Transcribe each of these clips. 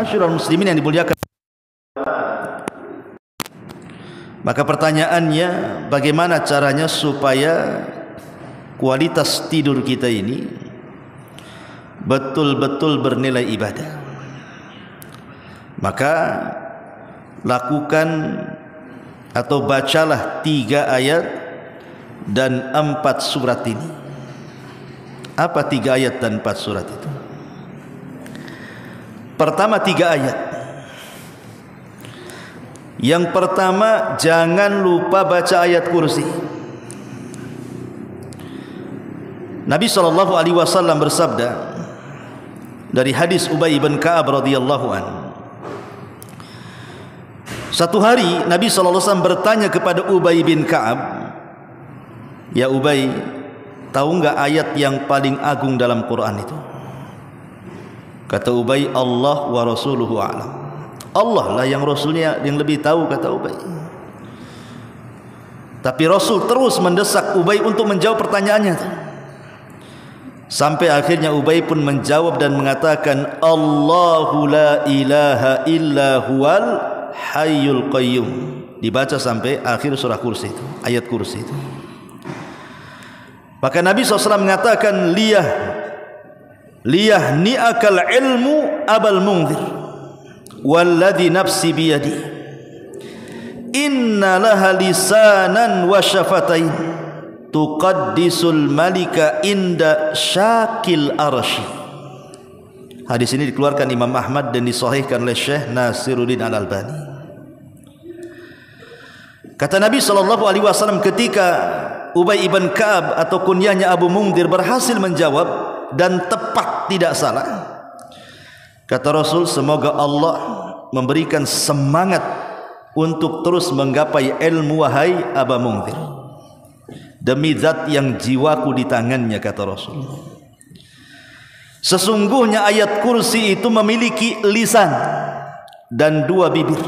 Ma'asyiral muslimin yang dimuliakan. Maka pertanyaannya, bagaimana caranya supaya kualitas tidur kita ini betul-betul bernilai ibadah? Maka lakukan atau bacalah 3 ayat dan 4 surat ini. Apa 3 ayat dan 4 surat itu? Pertama 3 ayat. Yang pertama, jangan lupa baca ayat kursi. Nabi SAW bersabda dari hadis Ubay bin Ka'ab radhiyallahu anhu. Satu hari Nabi SAW bertanya kepada Ubay bin Ka'ab, "Ya Ubay, tahu enggak ayat yang paling agung dalam Quran itu?" Kata Ubay, "Allah wa rasuluhu a'lam." Allah lah yang Rasulnya yang lebih tahu, kata Ubay. Tapi Rasul terus mendesak Ubay untuk menjawab pertanyaannya. Sampai akhirnya Ubay pun menjawab dan mengatakan, "Allahu la ilaha illa huwal hayyul qayyum." Dibaca sampai akhir surah kursi itu, ayat kursi itu. Maka Nabi SAW mengatakan, liyah ni'akal ilmu abal mungzir walladhi nafsi biyadi inna laha lisanan wa syafatain tuqaddisul malika inda syakil arsy. Hadis ini dikeluarkan Imam Ahmad dan disahihkan oleh Syekh Nasiruddin Al-Albani. Kata Nabi SAW ketika Ubay ibn Ka'ab atau kunyahnya Abu Mungdir berhasil menjawab dan tepat, tidak salah, kata Rasul, semoga Allah memberikan semangat untuk terus menggapai ilmu wahai Abu Mungdir, demi zat yang jiwaku di tangannya, kata Rasul. Sesungguhnya ayat kursi itu memiliki lisan dan 2 bibir,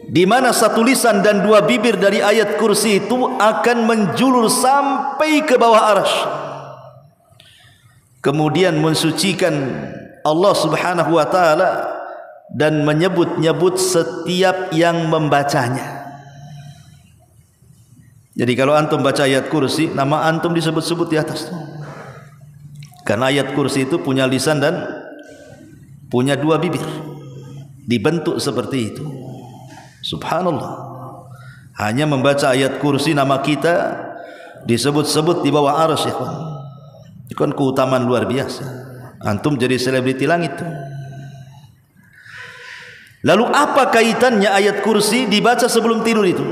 di mana 1 lisan dan 2 bibir dari ayat kursi itu akan menjulur sampai ke bawah arsy, kemudian mensucikan Allah Subhanahu wa taala dan menyebut-nyebut setiap yang membacanya. Jadi kalau antum baca ayat kursi, nama antum disebut-sebut di atas. Karena ayat kursi itu punya lisan dan punya 2 bibir, dibentuk seperti itu. Subhanallah. Hanya membaca ayat kursi nama kita disebut-sebut di bawah arsy, ya. Itu kan keutamaan luar biasa. Antum jadi selebriti langit. Lalu apa kaitannya ayat kursi dibaca sebelum tidur itu?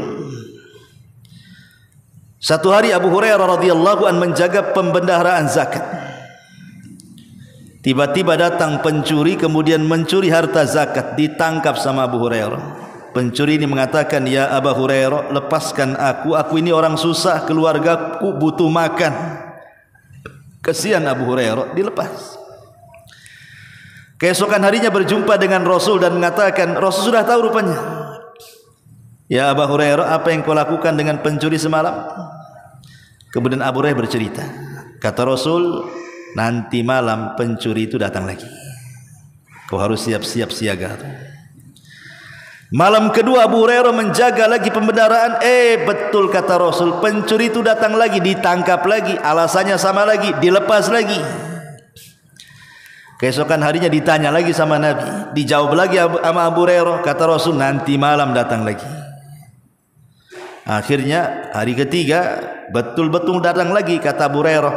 Satu hari Abu Hurairah radhiyallahu an menjaga pembendaharaan zakat. Tiba-tiba datang pencuri kemudian mencuri harta zakat, ditangkap sama Abu Hurairah. Pencuri ini mengatakan, "Ya Abu Hurairah, lepaskan aku ini orang susah, keluargaku butuh makan." Kesian Abu Hurairah, dilepas. Keesokan harinya berjumpa dengan Rasul dan mengatakan, Rasul sudah tahu rupanya. "Ya Abu Hurairah, apa yang kau lakukan dengan pencuri semalam?" Kemudian Abu Hurairah bercerita. Kata Rasul, "Nanti malam pencuri itu datang lagi. Kau harus siap-siap siaga." Malam kedua Abu Hurairah menjaga lagi pembendaharaan. Betul kata Rasul, pencuri itu datang lagi, ditangkap lagi, alasannya sama lagi, dilepas lagi. Keesokan harinya ditanya lagi sama Nabi, dijawab lagi sama Abu Hurairah. Kata Rasul, nanti malam datang lagi. Akhirnya hari ketiga betul-betul datang lagi. Kata Abu Hurairah,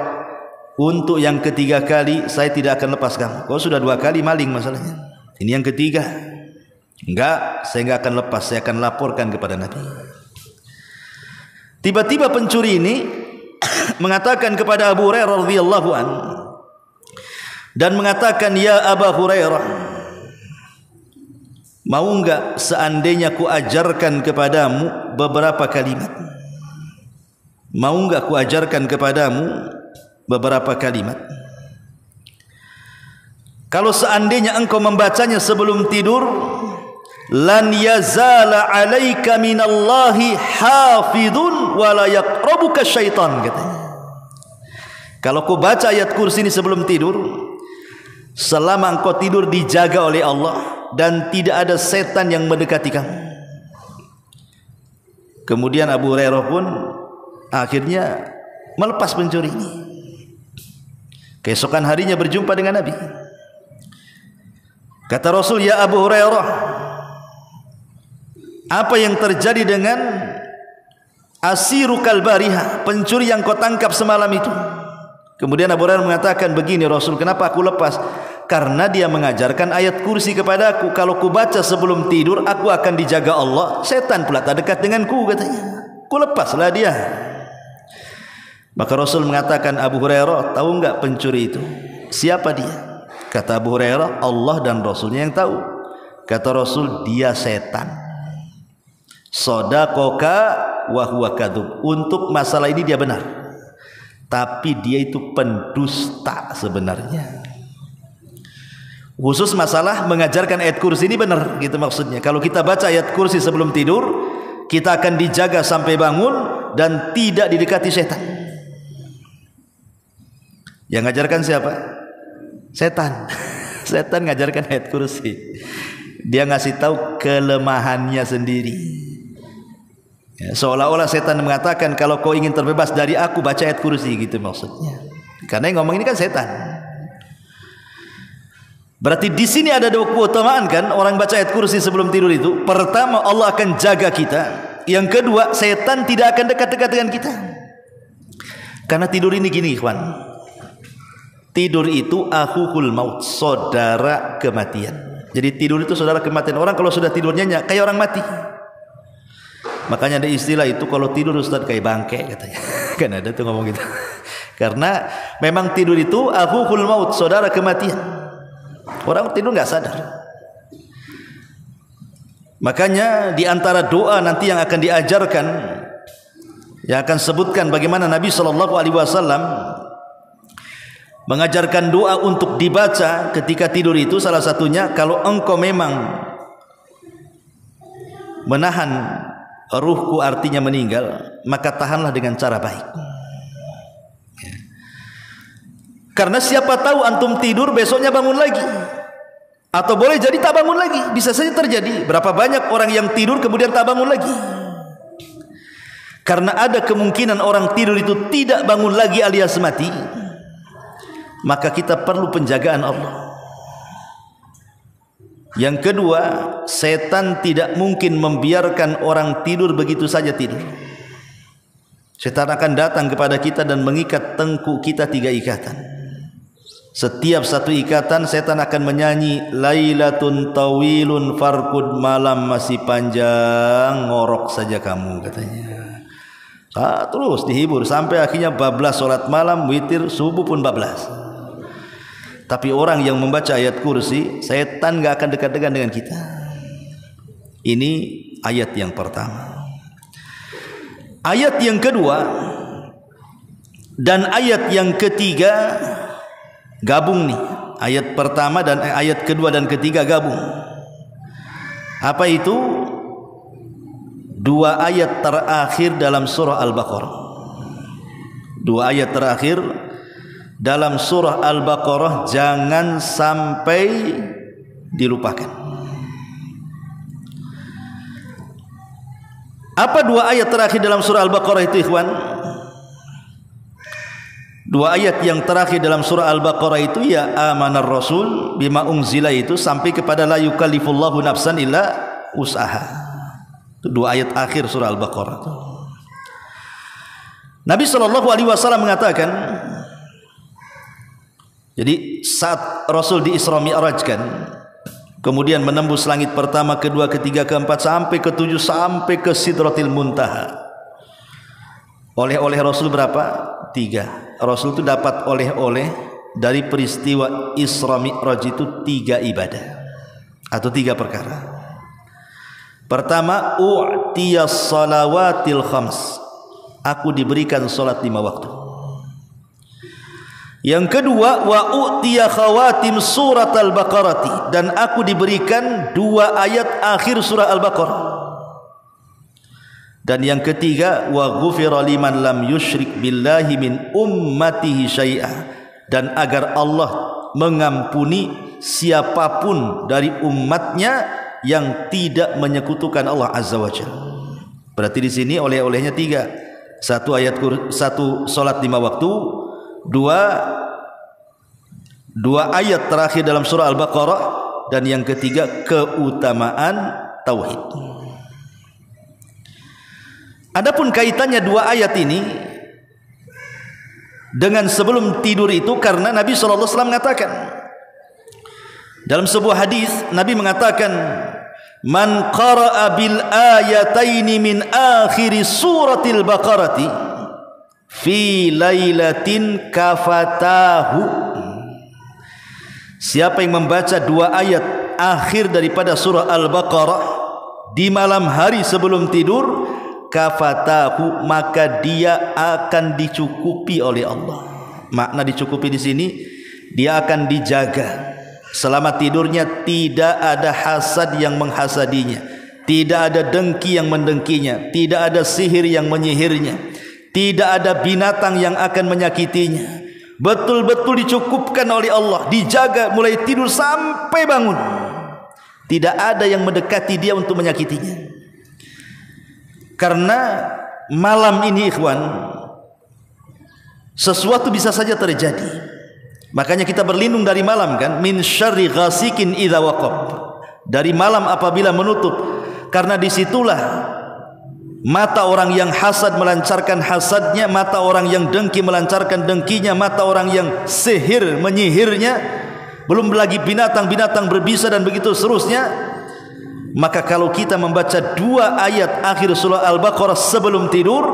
untuk yang ketiga kali saya tidak akan lepas kamu. Kau sudah 2 kali maling masalahnya, ini yang ketiga. Enggak, saya enggak akan lepas, saya akan laporkan kepada Nabi. Tiba-tiba pencuri ini mengatakan kepada Abu Hurairah radhiyallahu anhu dan mengatakan, "Ya Abu Hurairah, mau enggak seandainya ku ajarkan kepadamu beberapa kalimat? Mau enggak ku ajarkan kepadamu beberapa kalimat? Kalau seandainya engkau membacanya sebelum tidur, lan yazala alaika minallahi hafidun wala yaqrabuka syaitan," katanya. Kalau kau baca ayat kursi ini sebelum tidur, selama engkau tidur dijaga oleh Allah dan tidak ada setan yang mendekati kamu. Kemudian Abu Hurairah pun akhirnya melepas pencuri ini. Keesokan harinya berjumpa dengan Nabi. Kata Rasul, "Ya Abu Hurairah, apa yang terjadi dengan asirukal bariha, pencuri yang kau tangkap semalam itu?" Kemudian Abu Hurairah mengatakan, "Begini Rasul, kenapa aku lepas? Karena dia mengajarkan ayat kursi kepadaku. Kalau ku baca sebelum tidur, aku akan dijaga Allah. Setan pula tak dekat denganku," katanya. Ku lepaslah dia. Maka Rasul mengatakan, "Abu Hurairah, tahu enggak pencuri itu? Siapa dia?" Kata Abu Hurairah, "Allah dan Rasulnya yang tahu." Kata Rasul, "Dia setan. Shadaqaka wa huwa kadzub." Untuk masalah ini dia benar, tapi dia itu pendusta sebenarnya. Khusus masalah mengajarkan ayat kursi ini benar, gitu maksudnya. Kalau kita baca ayat kursi sebelum tidur, kita akan dijaga sampai bangun dan tidak didekati setan. Yang ngajarkan siapa? Setan. Setan ngajarkan ayat kursi. Dia ngasih tahu kelemahannya sendiri. Ya, seolah-olah setan mengatakan, kalau kau ingin terbebas dari aku, baca ayat kursi, gitu maksudnya. Karena yang ngomong ini kan setan. Berarti di sini ada dua keutamaan kan, orang baca ayat kursi sebelum tidur itu. Pertama, Allah akan jaga kita. Yang kedua, setan tidak akan dekat-dekat dengan kita. Karena tidur ini gini, ikhwan. Tidur itu akhul maut, saudara kematian. Jadi tidur itu saudara kematian. Orang kalau sudah tidur nyenyak kayak orang mati. Makanya ada istilah itu, kalau tidur Ustaz kayak bangke katanya. Kan ada tuh ngomong gitu. Karena memang tidur itu akhul maut, saudara kematian. Orang tidur nggak sadar. Makanya di antara doa nanti yang akan diajarkan, yang akan sebutkan bagaimana Nabi SAW mengajarkan doa untuk dibaca ketika tidur itu, salah satunya, kalau engkau memang menahan ruhku, artinya meninggal, maka tahanlah dengan cara baik. Karena siapa tahu antum tidur besoknya bangun lagi, atau boleh jadi tak bangun lagi. Bisa saja terjadi. Berapa banyak orang yang tidur kemudian tak bangun lagi. Karena ada kemungkinan orang tidur itu tidak bangun lagi alias mati. Maka kita perlu penjagaan Allah. Yang kedua, setan tidak mungkin membiarkan orang tidur begitu saja tidur. Setan akan datang kepada kita dan mengikat tengkuk kita 3 ikatan. Setiap satu ikatan setan akan menyanyi, "Lailatun tawilun farkud," malam masih panjang, ngorok saja kamu, katanya. Terus dihibur sampai akhirnya bablas solat malam, witir, subuh pun bablas. Tapi orang yang membaca ayat kursi, setan gak akan dekat-dekat dengan kita. Ini ayat yang pertama. Ayat yang kedua dan ayat yang ketiga gabung nih. Ayat pertama dan ayat kedua dan ketiga gabung. Apa itu? 2 ayat terakhir dalam surah Al-Baqarah. 2 ayat terakhir dalam surah Al-Baqarah jangan sampai dilupakan. Apa 2 ayat terakhir dalam surah Al-Baqarah itu, ikhwan? 2 ayat yang terakhir dalam surah Al-Baqarah itu, ya amanar rasul bima unzila, itu sampai kepada la yukallifullahu nafsan illa usaha. Itu 2 ayat akhir surah Al-Baqarah. Nabi SAW mengatakan, jadi saat Rasul di Isra Mi'rajkan, kemudian menembus langit pertama, kedua, ketiga, keempat, sampai ke-7, sampai ke Sidratil Muntaha. Oleh-oleh Rasul berapa? 3. Rasul itu dapat oleh-oleh dari peristiwa Isra Mi'raj itu 3 ibadah atau 3 perkara. Pertama, u'tiyas salawatil khams, aku diberikan salat 5 waktu. Yang kedua, wa u'tiya khawatim surat Al-Baqarah, dan aku diberikan 2 ayat akhir surah Al-Baqarah. Dan yang ketiga, wa ghufira liman lam yusyrik billahi min ummatihi syai'ah, dan agar Allah mengampuni siapapun dari umatnya yang tidak menyekutukan Allah Azza wa Jalla. Berarti di sini oleh-olehnya 3. 1 salat 5 waktu, 2 ayat terakhir dalam surah Al-Baqarah, dan yang ketiga keutamaan tauhid. Adapun kaitannya 2 ayat ini dengan sebelum tidur itu, karena Nabi SAW mengatakan dalam sebuah hadis, Nabi mengatakan, man qara'a bil ayataini min akhir suratil baqarati fi lailatin kafatahu. Siapa yang membaca 2 ayat akhir daripada surah Al-Baqarah di malam hari sebelum tidur, kafatahu, maka dia akan dicukupi oleh Allah. Makna dicukupi di sini, dia akan dijaga. Selama tidurnya tidak ada hasad yang menghasadinya, tidak ada dengki yang mendengkinya, tidak ada sihir yang menyihirnya, tidak ada binatang yang akan menyakitinya. Betul-betul dicukupkan oleh Allah, dijaga mulai tidur sampai bangun. Tidak ada yang mendekati dia untuk menyakitinya. Karena malam ini ikhwan, sesuatu bisa saja terjadi. Makanya kita berlindung dari malam kan, min syarri ghasikin idza waqab, dari malam apabila menutup. Karena disitulah mata orang yang hasad melancarkan hasadnya, mata orang yang dengki melancarkan dengkinya, mata orang yang sihir menyihirnya, belum lagi binatang-binatang berbisa dan begitu seterusnya. Maka kalau kita membaca 2 ayat akhir surah Al-Baqarah sebelum tidur,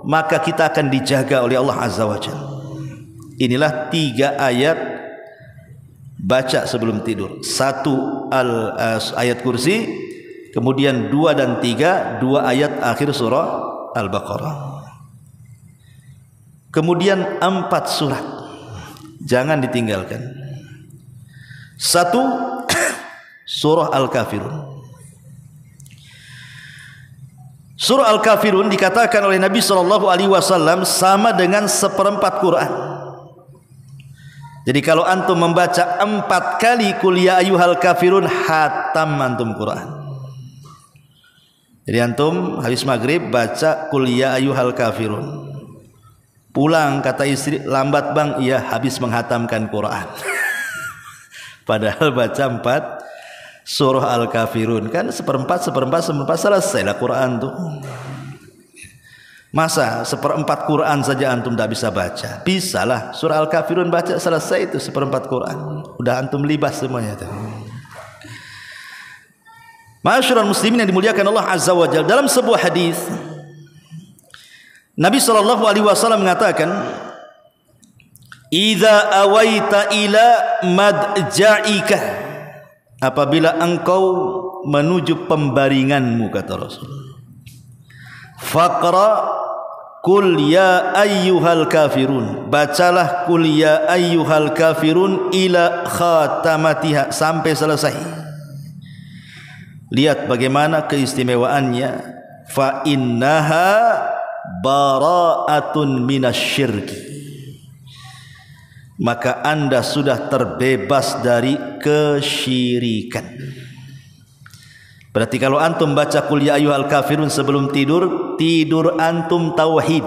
maka kita akan dijaga oleh Allah Azza wa Jalla. Inilah 3 ayat baca sebelum tidur. 1 ayat kursi, kemudian 2 dan 3, 2 ayat akhir surah Al-Baqarah. Kemudian 4 surat, jangan ditinggalkan. 1 surah Al-Kafirun. Surah Al-Kafirun dikatakan oleh Nabi SAW sama dengan 1/4 Quran. Jadi kalau antum membaca 4 kali qul ya ayyuhal kafirun, hatam antum Quran. Jadi antum habis maghrib baca qul ya ayyuhal kafirun, pulang kata istri, lambat bang, iya habis menghatamkan Quran. Padahal baca 4 surah Al-Kafirun kan 1/4 selesailah Quran tuh. Masa 1/4 Quran saja antum tidak bisa baca? Bisalah, surah Al-Kafirun baca selesai itu 1/4 Quran. Udah antum libas semuanya itu. Ma'asyiral muslimin yang dimuliakan Allah Azza wa Jalla, dalam sebuah hadis Nabi SAW mengatakan, idza awaita ila madja'ika, apabila engkau menuju pembaringanmu, kata Rasul, faqra qul ya ayyuhal kafirun, bacalah qul ya ayyuhal kafirun ila khatamatiha, sampai selesai. Lihat bagaimana keistimewaannya. Fa innaha bara'atun minasyirki, maka anda sudah terbebas dari kesyirikan. Berarti kalau antum baca qul ya ayyuhal kafirun sebelum tidur, tidur antum tauhid.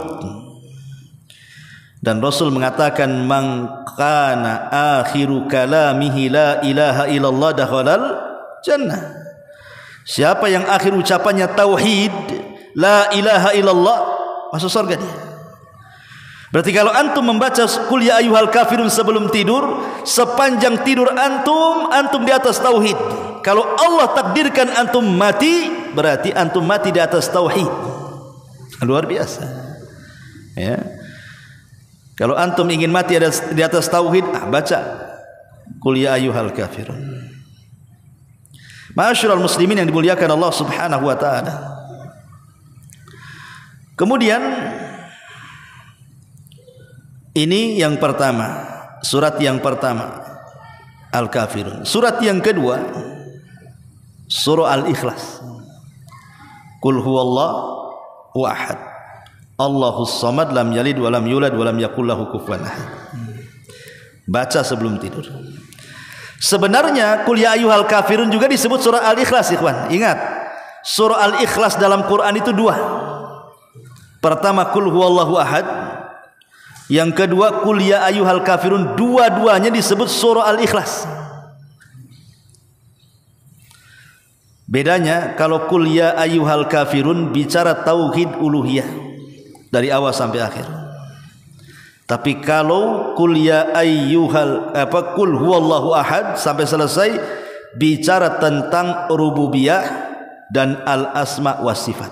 Dan Rasul mengatakan, man kana akhiru kalamihi la ilaha illallah dakhalal jannah. Siapa yang akhir ucapannya tauhid, la ilaha illallah, masuk surga dia. Berarti kalau antum membaca qul ya ayyuhal kafirun sebelum tidur, sepanjang tidur antum di atas tauhid. Kalau Allah takdirkan antum mati, berarti antum mati di atas tauhid. Luar biasa. Ya. Kalau antum ingin mati di atas tauhid, baca qul ya ayyuhal kafirun. Ma'asyiral muslimin yang dimuliakan Allah Subhanahu wa taala. Kemudian ini yang pertama, surat yang pertama Al-Kafirun. Surat yang kedua surah Al-Ikhlas. Qul huwallahu ahad, Allahus samad, lam yalid wa lam yulad wa lam yakul lahu kufuwan ahad. Baca sebelum tidur. Sebenarnya Qul ya ayyuhal kafirun juga disebut surah Al-Ikhlas, ikhwan. Ingat, surah Al-Ikhlas dalam Quran itu dua. Pertama Qul huwallahu ahad, yang kedua Qul ya ayyuhal kafirun. Dua-duanya disebut surah Al-Ikhlas. Bedanya kalau Qul ya ayyuhal kafirun bicara tauhid uluhiyah dari awal sampai akhir. Tapi kalau Qul ya ayyuhal Qul huwallahu ahad sampai selesai bicara tentang rububiyah dan al-asma was sifat.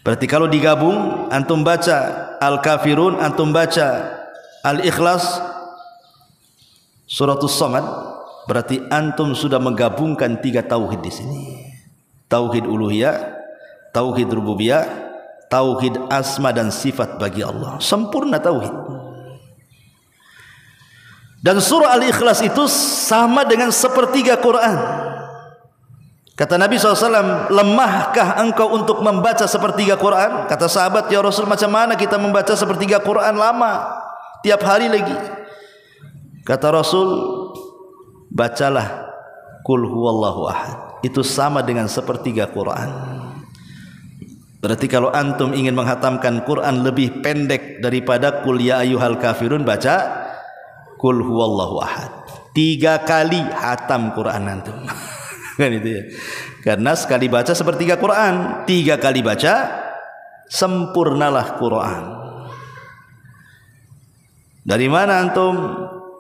Berarti kalau digabung antum baca Al-Kafirun, antum baca Al-Ikhlas, Suratus Samad, berarti antum sudah menggabungkan tiga tauhid di sini. Tauhid uluhiyah, tauhid rububiyah, tauhid asma dan sifat bagi Allah. Sempurna tauhid. Dan surah Al-Ikhlas itu sama dengan sepertiga Quran. Kata Nabi SAW, lemahkah engkau untuk membaca sepertiga Quran? Kata sahabat, ya Rasul, macam mana kita membaca sepertiga Quran? Lama, tiap hari lagi. Kata Rasul, bacalah Qul huwallahu ahad. Itu sama dengan sepertiga Quran. Berarti kalau antum ingin menghatamkan Quran lebih pendek daripada Qul ya ayyuhal kafirun, baca Qul huwallahu ahad. 3 kali hatam Quran antum. Kan itu ya. Karena sekali baca sepertiga Quran, 3 kali baca sempurnalah Quran. Dari mana antum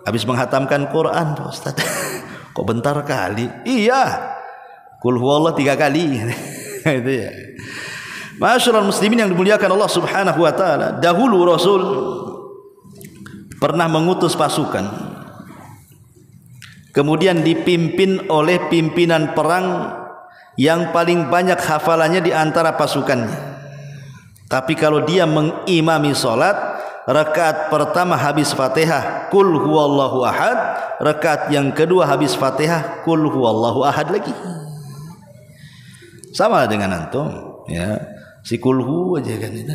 habis menghatamkan Quran, Pak Ustaz? Kok bentar kali? Iya. Qul huwallahu 3 kali. Itu ya. Masyaallah muslimin yang dimuliakan Allah Subhanahu wa taala, dahulu Rasul pernah mengutus pasukan, kemudian dipimpin oleh pimpinan perang yang paling banyak hafalannya di antara pasukannya. Tapi kalau dia mengimami salat, rakaat pertama habis Fatihah Qul huwallahu ahad, rakaat yang kedua habis Fatihah Qul huwallahu ahad lagi. Sama dengan antum, ya. Si kulhu aja kan itu.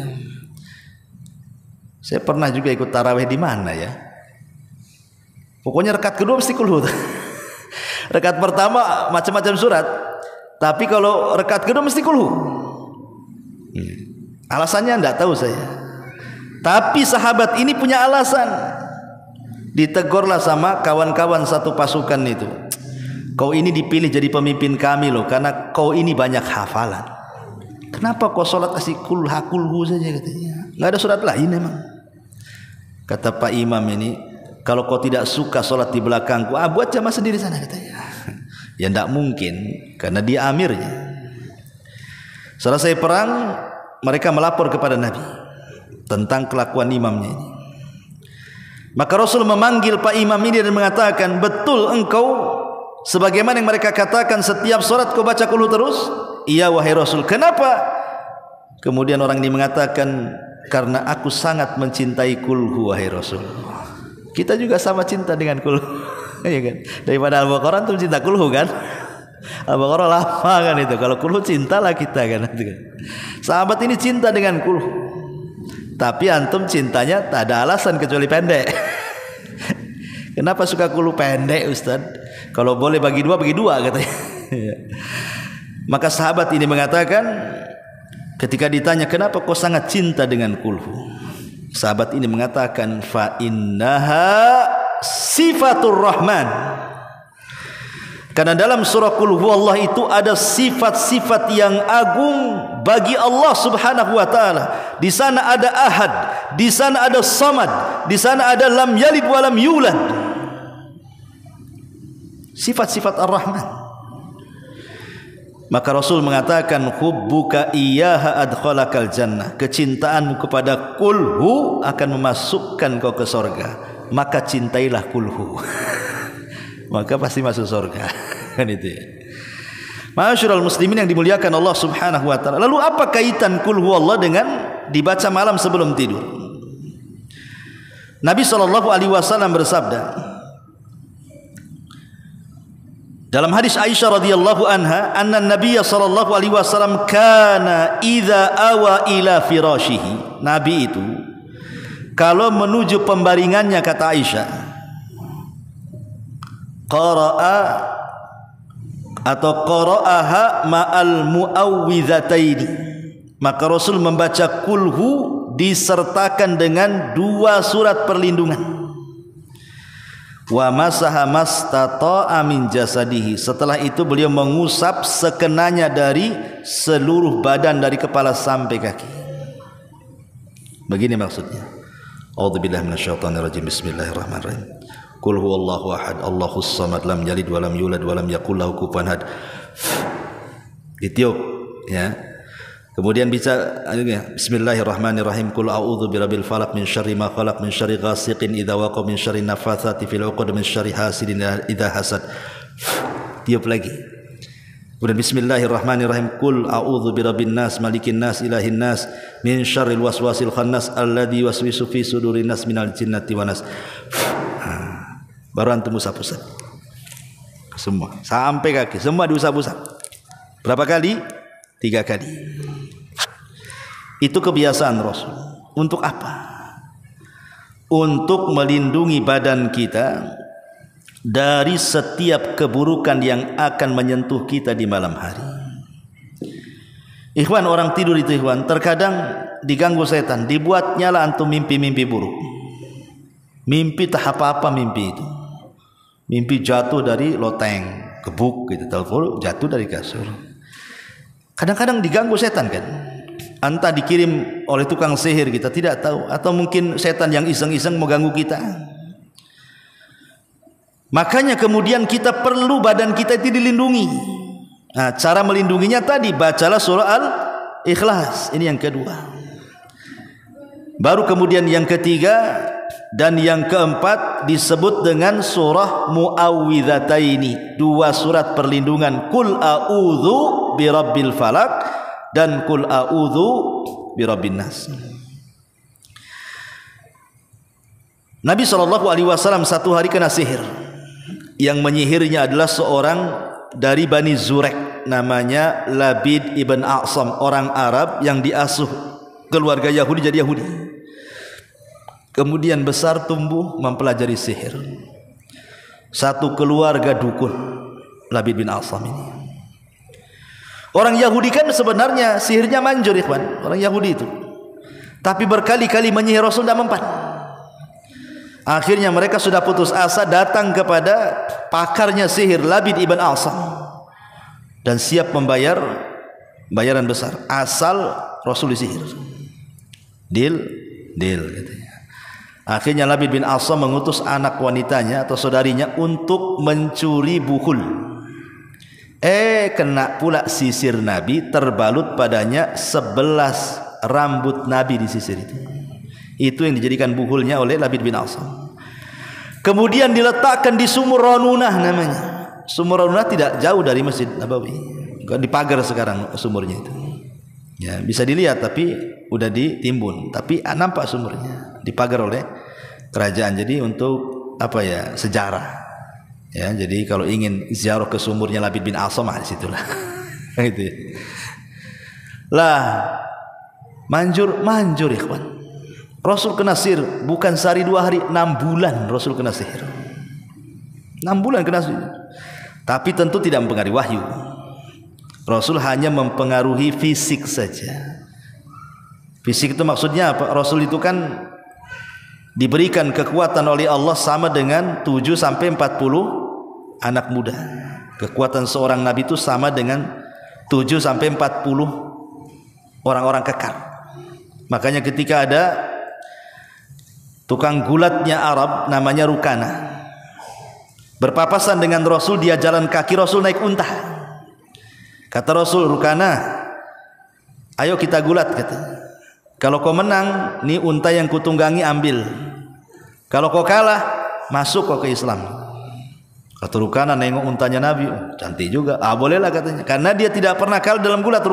Saya pernah juga ikut tarawih di mana ya. Pokoknya rakaat kedua mesti kulhu. Rakaat pertama macam-macam surat, tapi kalau rakaat kedua mesti kulhu. Alasannya enggak tahu saya. Tapi sahabat ini punya alasan. Ditegurlah sama kawan-kawan satu pasukan itu. Kau ini dipilih jadi pemimpin kami loh, karena kau ini banyak hafalan. Kenapa kau sholat kasih kulhu saja katanya? Nggak ada surat lain emang. Kata Pak Imam ini, kalau kau tidak suka sholat di belakangku, buat jamaah sendiri sana katanya. Ya tidak mungkin, karena dia amirnya. Selesai perang, mereka melapor kepada Nabi tentang kelakuan imamnya ini. Maka Rasul memanggil Pak Imam ini dan mengatakan, betul engkau sebagaimana yang mereka katakan setiap sholat kau baca kulhu terus? Iya wahai Rasul. Kenapa? Kemudian orang ini mengatakan, karena aku sangat mencintai kulhu wahai Rasul. Kita juga sama cinta dengan kulhu. Ya kan? Daripada Al-Baqarah antum cinta kulhu kan? Al-Baqarah lama kan itu. Kalau kulhu cintalah kita kan. Sahabat ini cinta dengan kulhu. Tapi antum cintanya tak ada alasan kecuali pendek. Kenapa suka kulhu pendek Ustaz? Kalau boleh bagi dua katanya. Maka sahabat ini mengatakan, ketika ditanya kenapa kau sangat cinta dengan kulhu, sahabat ini mengatakan, fa innaha sifatur rahman. Karena dalam surah Qul huwallah itu ada sifat-sifat yang agung bagi Allah Subhanahu wa taala. Di sana ada ahad, di sana ada samad, di sana ada lam yalid wa lam yulad. Sifat-sifat Ar-Rahman. Maka Rasul mengatakan, hubbuka iyyaha adkhalakal jannah. Kecintaanmu kepada kulhu akan memasukkan kau ke surga. Maka cintailah kulhu. Maka pasti masuk surga. Kan itu ya. Ma'asyiral muslimin yang dimuliakan Allah Subhanahu wa taala. Lalu apa kaitan kulhu Allah dengan dibaca malam sebelum tidur? Nabi sallallahu alaihi wasallam bersabda dalam hadis Aisyah radhiyallahu anha, anna Nabiy sallallahu alaihi wasallam kana idza awa ila firashihi. Nabi itu Kalau menuju pembaringannya, kata Aisyah, qara'a atau qara'aha ma'al mu'awwidhataini, maka Rasul membaca kulhu disertakan dengan 2 surat perlindungan. Wa masaha mastata'a min jasadihi, setelah itu beliau mengusap sekenanya dari seluruh badan dari kepala sampai kaki. Begini maksudnya. A'udzubillahi minasyaitonirrajim. Bismillahirrahmanirrahim. Qul huwallahu ahad, Allahus samad, lam yalid walam yulad walam yakul lahu kufuwan ahad. Ditiup ya. Kemudian bisa Bismillahirrahmanirrahim. Qul a'udzu birabbil falaq min syarri ma khalaq min syarri ghasiqin idza waqa min syarri nafatsati fil 'uqad min syarri hasidin idza hasad. Tiup lagi. Kemudian Bismillahirrahmanirrahim. Qul a'udzu birabbin nas malikin nas ilahin nas min syarril waswasil khannas alladzi waswisu fi sudurin nas minal jinnati wan nas. Baru antum usap-usap. Semua sampai kaki, semua diusap-usap. Berapa kali? 3 kali. Itu kebiasaan Rasul. Untuk apa? Untuk melindungi badan kita dari setiap keburukan yang akan menyentuh kita di malam hari. Ikhwan, orang tidur itu ikhwan, terkadang diganggu setan, dibuat nyala antum mimpi-mimpi buruk. Mimpi tak apa-apa mimpi itu. Mimpi jatuh dari loteng, gebuk gitu, telepon jatuh dari kasur. Kadang-kadang diganggu setan kan. Entah dikirim oleh tukang sihir, kita tidak tahu, atau mungkin setan yang iseng-iseng mau ganggu kita. Makanya kemudian kita perlu badan kita itu dilindungi. Nah, cara melindunginya tadi, bacalah surah Al-Ikhlas. Ini yang kedua. Baru kemudian yang ketiga dan yang keempat disebut dengan surah Mu'awwidhataini, 2 surat perlindungan. Qul a'udzu birabbil falaq dan Qul a'udzu birabbin nas. Nabi SAW satu hari kena sihir. Yang menyihirnya adalah seorang dari Bani Zurek, namanya Labid ibn A'sam, orang Arab yang diasuh keluarga Yahudi jadi Yahudi. Kemudian besar tumbuh mempelajari sihir. Satu keluarga dukun, Labid bin A'sam ini. Orang Yahudi kan sebenarnya sihirnya manjur ikhwan, orang Yahudi itu. Tapi berkali-kali menyihir Rasul tidak mempan. Akhirnya mereka sudah putus asa, datang kepada pakarnya sihir Labid ibn A'sam dan siap membayar bayaran besar asal Rasul disihir. Deal katanya. Akhirnya Labid bin A'sam mengutus anak wanitanya atau saudarinya untuk mencuri buhul. Kena pula sisir Nabi, terbalut padanya 11 rambut Nabi di sisir itu. Itu yang dijadikan buhulnya oleh Labid bin A'sam. Kemudian diletakkan di sumur Ranunah namanya. Sumur Ranunah tidak jauh dari Masjid Nabawi. Di pagar sekarang sumurnya itu. Ya, bisa dilihat tapi udah ditimbun, tapi nampak sumurnya. Dipagar oleh kerajaan. Jadi untuk apa ya? Sejarah. Ya, jadi kalau ingin ziarah ke sumurnya Labid bin A'sam di situlah. Gitu ya. Lah, manjur ikhwan. Rasul kena sihir bukan sehari 2 hari, 6 bulan Rasul kena sihir. 6 bulan kena sihir. Tapi tentu tidak mempengaruhi wahyu. Rasul hanya mempengaruhi fisik saja. Fisik itu maksudnya apa? Rasul itu kan diberikan kekuatan oleh Allah sama dengan 7 sampai 40 anak muda. Kekuatan seorang nabi itu sama dengan 7 sampai 40 orang-orang kekar. Makanya ketika ada tukang gulatnya Arab namanya Rukana berpapasan dengan Rasul, dia jalan kaki, Rasul naik unta. Kata Rasul, Rukana, ayo kita gulat, kata. Kalau kau menang, nih unta yang kutunggangi ambil. Kalau kau kalah, masuk kau ke Islam. Kata Rukana nengok untanya Nabi, cantik juga. Bolehlah katanya, karena dia tidak pernah kalah dalam gulat.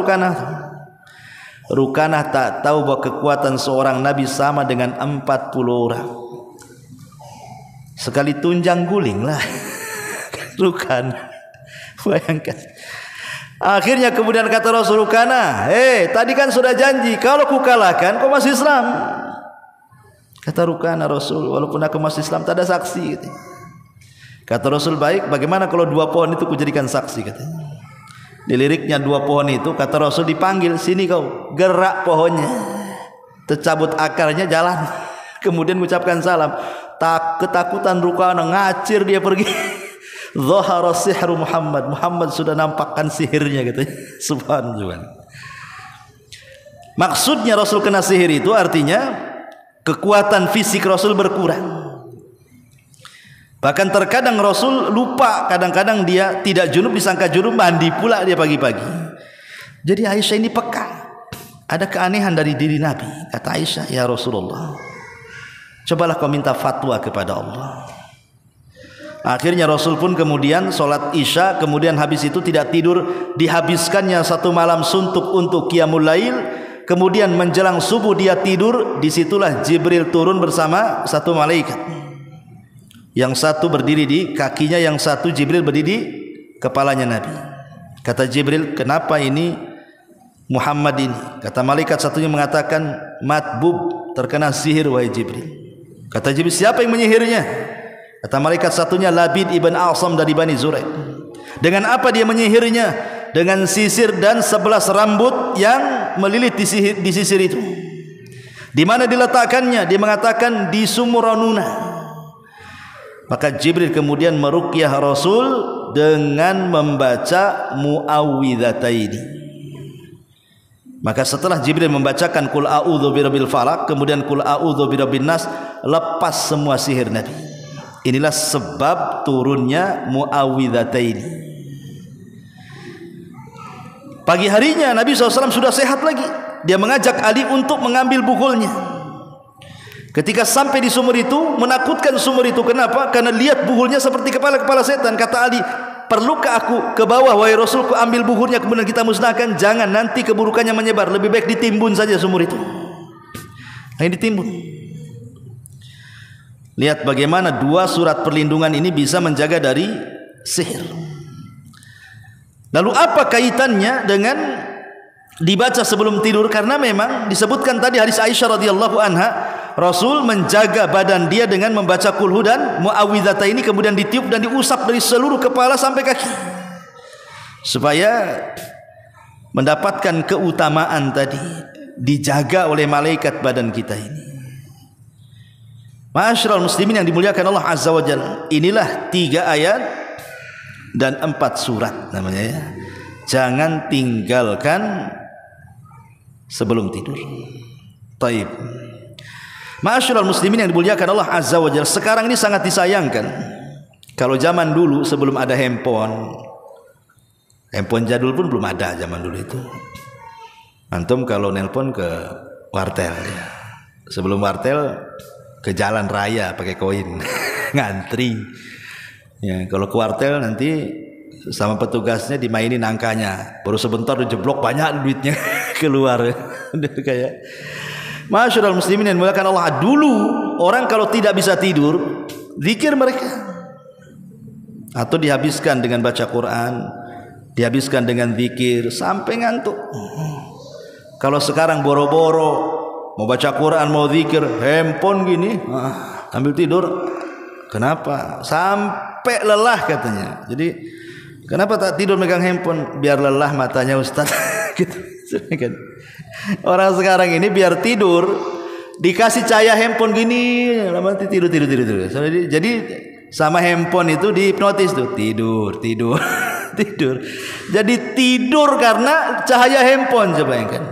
Rukana tak tahu bahwa kekuatan seorang Nabi sama dengan 40 orang. Sekali tunjang guling lah. Rukana, bayangkan. Akhirnya kemudian kata Rasul, Rukana, tadi kan sudah janji kalau ku kalahkan kau masuk Islam. Kata Rukana Rasul, walaupun aku masuk Islam tak ada saksi gitu. Kata Rasul, baik, bagaimana kalau 2 pohon itu kujadikan saksi katanya. Diliriknya 2 pohon itu, kata Rasul dipanggil, sini kau, gerak pohonnya, tercabut akarnya, jalan. Kemudian mengucapkan salam. Ketakutan Rukana, ngacir dia pergi. Zahara sihru Muhammad, Muhammad sudah nampakkan sihirnya katanya. Subhanallah. Maksudnya Rasul kena sihir itu artinya kekuatan fisik Rasul berkurang. Bahkan terkadang Rasul lupa, kadang-kadang dia tidak junub disangka junub, mandi pula dia pagi-pagi. Jadi Aisyah ini peka. Ada keanehan dari diri Nabi. Kata Aisyah, ya Rasulullah, cobalah kau minta fatwa kepada Allah. Akhirnya Rasul pun kemudian sholat Isya, kemudian habis itu tidak tidur, dihabiskannya 1 malam suntuk untuk qiyamul lail. Kemudian menjelang subuh dia tidur, disitulah Jibril turun bersama 1 malaikat. Yang satu berdiri di kakinya, yang satu Jibril berdiri di kepalanya Nabi. Kata Jibril, kenapa ini Muhammad ini? Kata malaikat satunya mengatakan, matbub, terkena sihir wahai Jibril. Kata Jibril, siapa yang menyihirnya? Kata malaikat satunya, Labid ibn Asam dari Bani Zuraik. Dengan apa dia menyihirnya? Dengan sisir dan 11 rambut yang melilit di sisir itu. Di mana diletakkannya? Dia mengatakan di sumur Ranuna. Maka Jibril kemudian meruqyah Rasul dengan membaca muawwidhataini. Maka setelah Jibril membacakan qul a'udzu birabbil falaq, kemudian qul a'udzu birabbin nas, lepas semua sihir Nabi. Inilah sebab turunnya muawwidhataini. Pagi harinya Nabi SAW sudah sehat lagi. Dia mengajak Ali untuk mengambil bukulnya. Ketika sampai di sumur itu, menakutkan sumur itu. Kenapa? Karena lihat bukulnya seperti kepala-kepala setan. Kata Ali, perlukah aku ke bawah wahai Rasul, ku ambil bukulnya kemudian kita musnahkan? Jangan, nanti keburukannya menyebar. Lebih baik ditimbun saja sumur itu. Nah, ditimbun. Lihat bagaimana 2 surat perlindungan ini bisa menjaga dari sihir. Lalu apa kaitannya dengan dibaca sebelum tidur? Karena memang disebutkan tadi hadis Aisyah radhiyallahu anha, Rasul menjaga badan dia dengan membaca kulhu dan muawwidhataini, kemudian ditiup dan diusap dari seluruh kepala sampai kaki, supaya mendapatkan keutamaan tadi, dijaga oleh malaikat badan kita ini. Ma'asyiral muslimin yang dimuliakan Allah Azza wa Jalla, inilah 3 ayat dan 4 surat namanya ya. Jangan tinggalkan sebelum tidur. Taib. Ma'asyiral muslimin yang dimuliakan Allah Azza wa Jalla, sekarang ini sangat disayangkan. Kalau zaman dulu sebelum ada handphone jadul pun belum ada zaman dulu itu. Antum kalau nelpon ke wartel ya. Sebelum wartel ke jalan raya pakai koin ngantri. Ya, kalau ke wartel nanti sama petugasnya dimainin angkanya, baru sebentar dijeblok banyak duitnya keluar. Kayak Masyaallah muslimin yang dimuliakan Allah, dulu orang kalau tidak bisa tidur zikir mereka, atau dihabiskan dengan baca Quran, dihabiskan dengan zikir sampai ngantuk. Kalau sekarang boro-boro mau baca Quran, mau zikir, handphone gini, ambil tidur. Kenapa? Sampai lelah katanya. Jadi kenapa tak tidur megang handphone? Biar lelah matanya Ustaz. Gitu. Orang sekarang ini biar tidur dikasih cahaya handphone gini, lama tidur. Jadi sama handphone itu dihipnotis tuh, tidur. Tidur. Jadi tidur karena cahaya handphone. Coba bayangkan.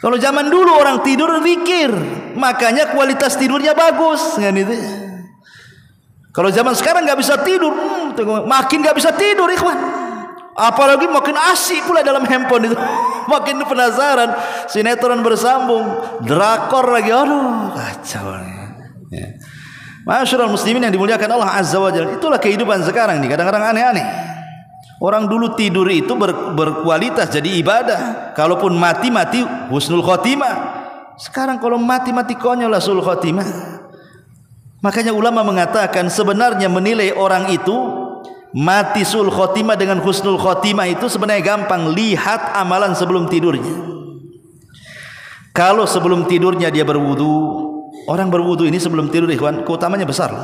Kalau zaman dulu orang tidur zikir, makanya kualitas tidurnya bagus kan itu. Kalau zaman sekarang nggak bisa tidur, makin nggak bisa tidur ikhwan. Apalagi makin asik pula dalam handphone itu. Makin penasaran, sinetron bersambung, drakor lagi, aduh kacau ya. Masyaallah muslimin yang dimuliakan Allah Azza wa Jalla, itulah kehidupan sekarang nih, kadang-kadang aneh-aneh. Orang dulu tidur itu berkualitas jadi ibadah. Kalaupun mati husnul khotimah. Sekarang kalau mati konyol husnul khotimah. Makanya ulama mengatakan sebenarnya menilai orang itu mati sul khotimah dengan husnul khotimah itu sebenarnya gampang. Lihat amalan sebelum tidurnya. Kalau sebelum tidurnya dia berwudu, orang berwudu ini sebelum tidur ikhwan, keutamanya besar.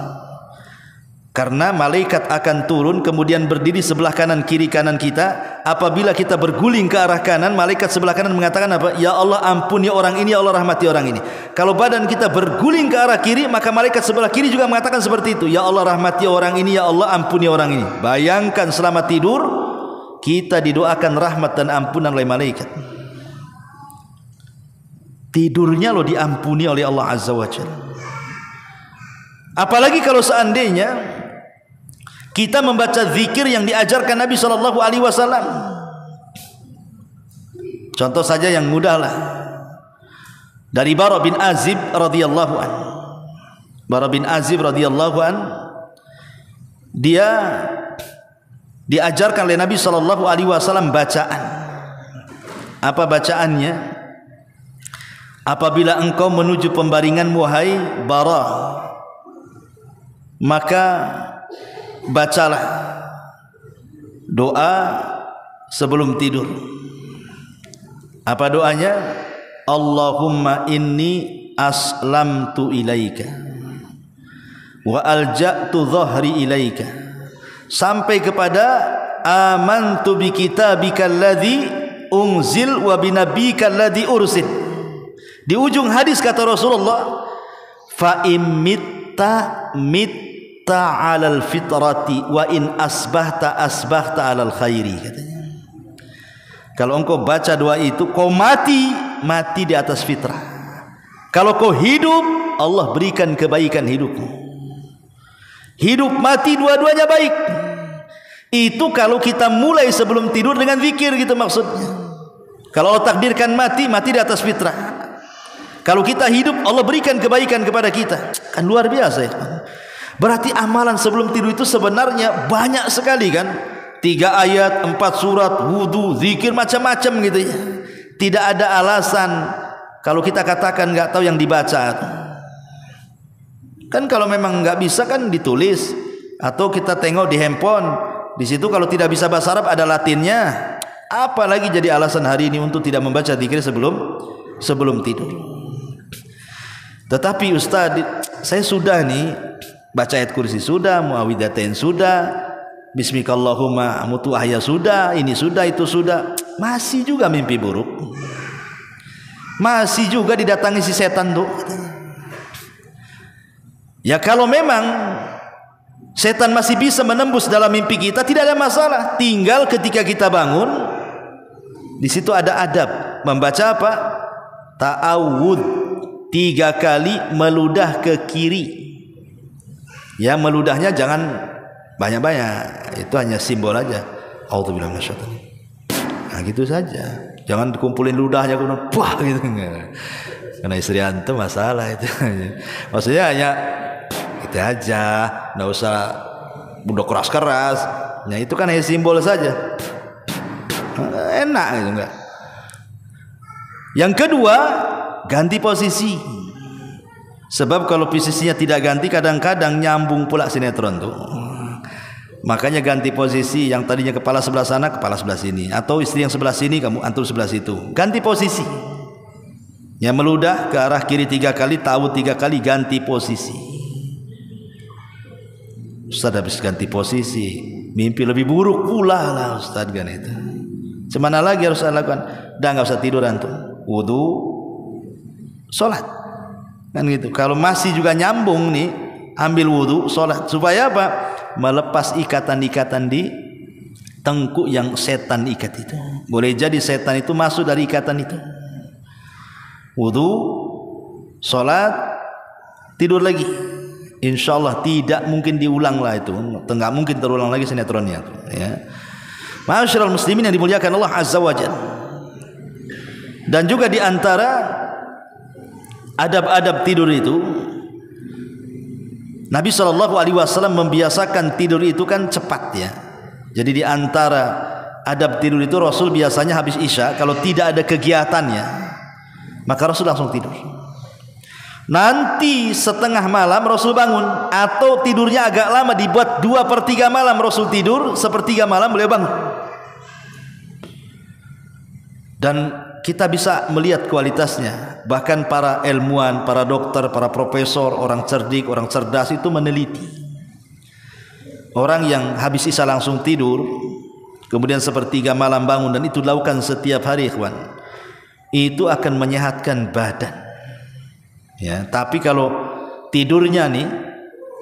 Karena malaikat akan turun kemudian berdiri sebelah kanan kiri kanan kita. Apabila kita berguling ke arah kanan, malaikat sebelah kanan mengatakan apa? Ya Allah ampuni orang ini, ya Allah rahmati orang ini. Kalau badan kita berguling ke arah kiri, maka malaikat sebelah kiri juga mengatakan seperti itu. Ya Allah rahmati orang ini, ya Allah ampuni orang ini. Bayangkan selama tidur kita didoakan rahmat dan ampunan oleh malaikat. Tidurnya loh diampuni oleh Allah Azza wa Jalla. Apalagi kalau seandainya kita membaca zikir yang diajarkan Nabi sallallahu alaihi wasallam. Contoh saja yang mudah lah. Dari Bara bin Azib radhiyallahu an. Bara bin Azib radhiyallahu an, dia diajarkan oleh Nabi sallallahu alaihi wasallam bacaan. Apa bacaannya? Apabila engkau menuju pembaringan wahai Bara, maka bacalah doa sebelum tidur. Apa doanya? Allahumma inni aslamtu ilaika wa alja'tu dhahri ilaika, sampai kepada amantu bi kitabika alladhi unzil wa bi nabiyyika alladhi ursil. Di ujung hadis kata Rasulullah, fa imitta alal fitrati wa in asbahta alal khairi, katanya. Kalau engkau baca doa itu, kau mati di atas fitrah. Kalau kau hidup, Allah berikan kebaikan hidupmu. Hidup mati dua-duanya baik. Itu kalau kita mulai sebelum tidur dengan zikir gitu maksudnya. Kalau Allah takdirkan mati di atas fitrah. Kalau kita hidup, Allah berikan kebaikan kepada kita. Kan luar biasa ya. Berarti amalan sebelum tidur itu sebenarnya banyak sekali kan. 3 ayat, 4 surat, wudu, zikir, macam-macam gitu ya. Tidak ada alasan kalau kita katakan nggak tahu yang dibaca. Kan kalau memang nggak bisa kan ditulis, atau kita tengok di handphone. Di situ kalau tidak bisa bahasa Arab ada Latinnya. Apalagi jadi alasan hari ini untuk tidak membaca zikir sebelum tidur. Tetapi Ustaz, saya sudah nih baca ayat kursi sudah, muawwidzatain sudah, bismikallahumma mutu ahya sudah, ini sudah, itu sudah, masih juga mimpi buruk, masih juga didatangi si setan tuh. Ya kalau memang setan masih bisa menembus dalam mimpi kita, tidak ada masalah. Tinggal ketika kita bangun, di situ ada adab membaca apa? Ta'awud 3 kali meludah ke kiri. Ya meludahnya jangan banyak-banyak, itu hanya simbol aja. A'udzubillahi minasyaitonir. Nah gitu saja. Jangan dikumpulin ludahnya kemudian wah gitu. Karena istri antum masalah itu. Maksudnya hanya itu aja, enggak usah udah keras-keras. Nah itu kan hanya simbol saja. Enak gitu enggak. Yang kedua, ganti posisi. Sebab kalau posisinya tidak ganti, kadang-kadang nyambung pula sinetron tuh. Makanya ganti posisi, yang tadinya kepala sebelah sana, kepala sebelah sini, atau istri yang sebelah sini, kamu antum sebelah situ. Ganti posisi. Yang meludah ke arah kiri 3 kali, ta'awud 3 kali, ganti posisi. Ustaz habis ganti posisi, mimpi lebih buruk pula lah Ustaz kan itu. Semana lagi harus saya lakukan? Dah nggak usah tidur antum, wudu, sholat. Kan gitu. Kalau masih juga nyambung nih, ambil wudu, sholat. Supaya apa? Melepas ikatan-ikatan di tengkuk yang setan ikat itu. Boleh jadi setan itu masuk dari ikatan itu. Wudu, sholat, tidur lagi. Insya Allah tidak mungkin diulang lah itu. Nggak mungkin terulang lagi sinetronnya. Ya. Ma'asyiral muslimin yang dimuliakan Allah Azza wa Jalla. Dan juga di antara adab-adab tidur itu, Nabi SAW membiasakan tidur itu kan cepat ya. Jadi di antara adab tidur itu, Rasul biasanya habis Isya, kalau tidak ada kegiatannya, maka Rasul langsung tidur. Nanti setengah malam Rasul bangun, atau tidurnya agak lama, dibuat 2/3 malam Rasul tidur, 1/3 malam beliau bangun. Dan kita bisa melihat kualitasnya. Bahkan para ilmuwan, para dokter, para profesor, orang cerdik, orang cerdas itu meneliti. Orang yang habis isya langsung tidur, kemudian sepertiga malam bangun, dan itu dilakukan setiap hari, ikhwan, itu akan menyehatkan badan. Ya, tapi kalau tidurnya nih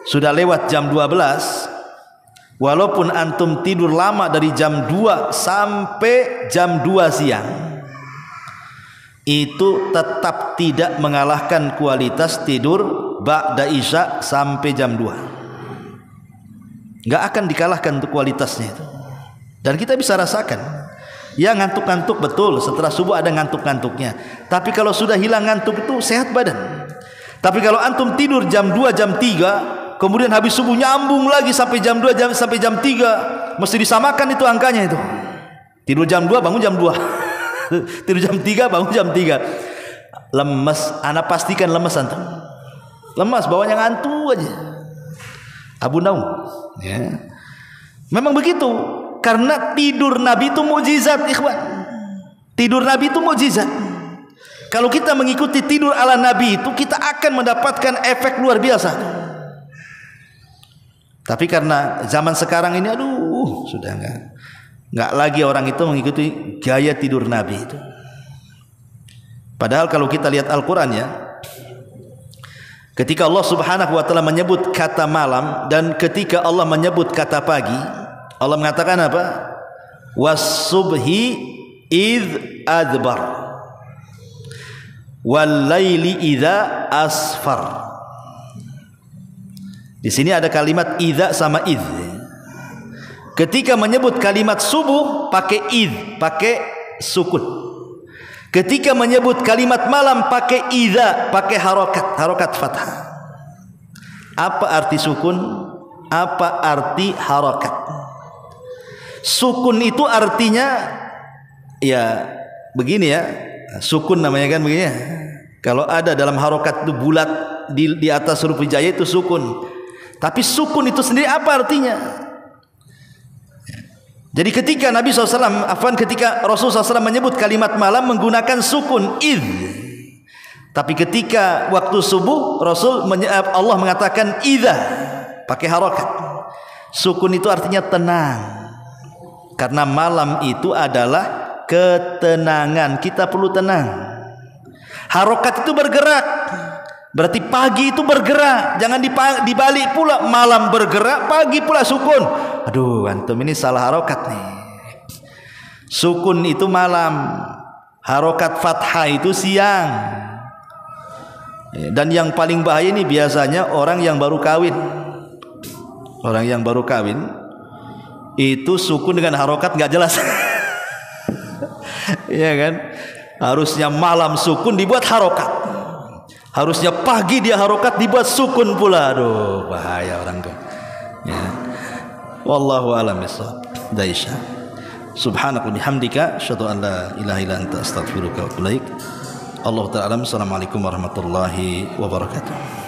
sudah lewat jam 12, walaupun antum tidur lama dari jam 2 sampai jam 2 siang, itu tetap tidak mengalahkan kualitas tidur ba'da isya sampai jam 2. Nggak akan dikalahkan untuk kualitasnya itu. Dan kita bisa rasakan, ya ngantuk-ngantuk betul, setelah subuh ada ngantuk-ngantuknya. Tapi kalau sudah hilang ngantuk itu sehat badan. Tapi kalau antum tidur jam 2, jam 3, kemudian habis subuh nyambung lagi sampai jam 2, sampai jam 3, mesti disamakan itu angkanya itu. Tidur jam 2, bangun jam 2. Tidur jam 3, bangun jam 3. Lemes, ana pastikan lemes antum. Lemas, bawahnya ngantuk aja. Abu Naum. Ya. Memang begitu. Karena tidur Nabi itu mukjizat, ikhwan. Tidur Nabi itu mukjizat. Kalau kita mengikuti tidur ala Nabi itu, kita akan mendapatkan efek luar biasa. Tapi karena zaman sekarang ini, aduh, sudah enggak lagi orang itu mengikuti gaya tidur Nabi itu. Padahal kalau kita lihat Al-Quran, ya, ketika Allah Subhanahu wa ta'ala menyebut kata malam dan ketika Allah menyebut kata pagi, Allah mengatakan apa? Was-subhi idh adbar wal laili idza asfar. Di sini ada kalimat idza sama idh. Ketika menyebut kalimat subuh pakai idh, pakai sukun. Ketika menyebut kalimat malam pakai idza, pakai harokat fathah. Apa arti sukun? Apa arti harokat? Sukun itu artinya, ya begini ya, sukun namanya kan begini ya. Kalau ada dalam harokat itu bulat di atas huruf hijaiyah itu sukun. Tapi sukun itu sendiri apa artinya? Jadi ketika Nabi SAW, ketika Rasulullah SAW menyebut kalimat malam menggunakan sukun idh. Tapi ketika waktu subuh Allah mengatakan idza, pakai harokat. Sukun itu artinya tenang. Karena malam itu adalah ketenangan, kita perlu tenang. Harokat itu bergerak, berarti pagi itu bergerak. Jangan dibalik pula, malam bergerak, pagi pula sukun. Aduh, antum ini salah harokat nih. Sukun itu malam, harokat fathah itu siang. Dan yang paling bahaya ini biasanya orang yang baru kawin. Orang yang baru kawin itu sukun dengan harokat nggak jelas. Iya kan? Harusnya malam sukun dibuat harokat, harusnya pagi dia harokat dibuat sukun pula. Aduh, bahaya orang tuh ya. Wallahu a'lam bishawab. Daisha subhanaka bihamdika asyhadu an la ilaha illa anta astaghfiruka wa atubu ilaik. Allah ta'ala. Assalamualaikum warahmatullahi wabarakatuh.